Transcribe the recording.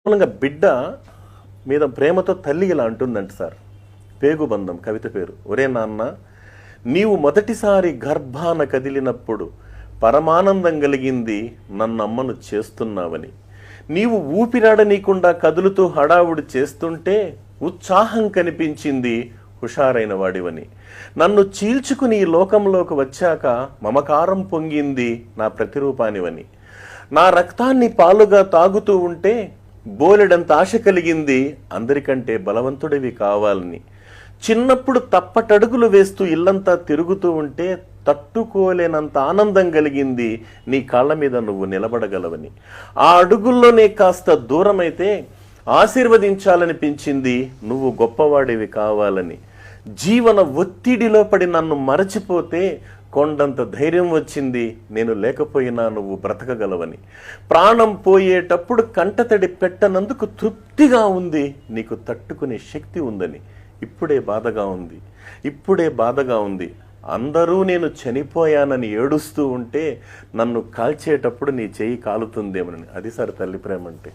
మూలంగా బిడ్డ మీద ప్రేమతో తల్లి ఇలా అంటుందంట సార్. పేగుబంధం కవిత పేరు. ఒరే నాన్న, నీవు మొదటిసారి గర్భాన కదిలినప్పుడు పరమానందం కలిగింది నన్నమ్మను చేస్తున్నావని. నీవు ఊపిరాడనీయకుండా కదులుతూ హడావుడి చేస్తుంటే ఉత్సాహం కనిపించింది హుషారైన వాడివని. నన్ను చీల్చుకుని ఈ లోకంలోకి వచ్చాక మమకారం పొంగింది నా ప్రతిరూపానివని. నా రక్తాన్ని పాలుగా తాగుతూ ఉంటే బోలెడంత ఆశ కలిగింది అందరికంటే బలవంతుడివి కావాలని. చిన్నప్పుడు తప్పటడుగులు వేస్తూ ఇల్లంతా తిరుగుతూ ఉంటే తట్టుకోలేనంత ఆనందం కలిగింది నీ కాళ్ళ మీద నువ్వు నిలబడగలవని. ఆ అడుగుల్లోనే కాస్త దూరమైతే ఆశీర్వదించాలనిపించింది నువ్వు గొప్పవాడివి కావాలని. జీవన ఒత్తిడిలో పడి నన్ను మరచిపోతే కొండంత ధైర్యం వచ్చింది నేను లేకపోయినా నువ్వు బ్రతకగలవని. ప్రాణం పోయేటప్పుడు కంటతడి పెట్టనందుకు తృప్తిగా ఉంది, నీకు తట్టుకునే శక్తి ఉందని. ఇప్పుడే బాధగా ఉంది. అందరూ నేను చనిపోయానని ఏడుస్తూ ఉంటే నన్ను కాల్చేటప్పుడు నీ చెయ్యి కాలుతుందేమని. అది సార్ తల్లి ప్రేమ అంటే.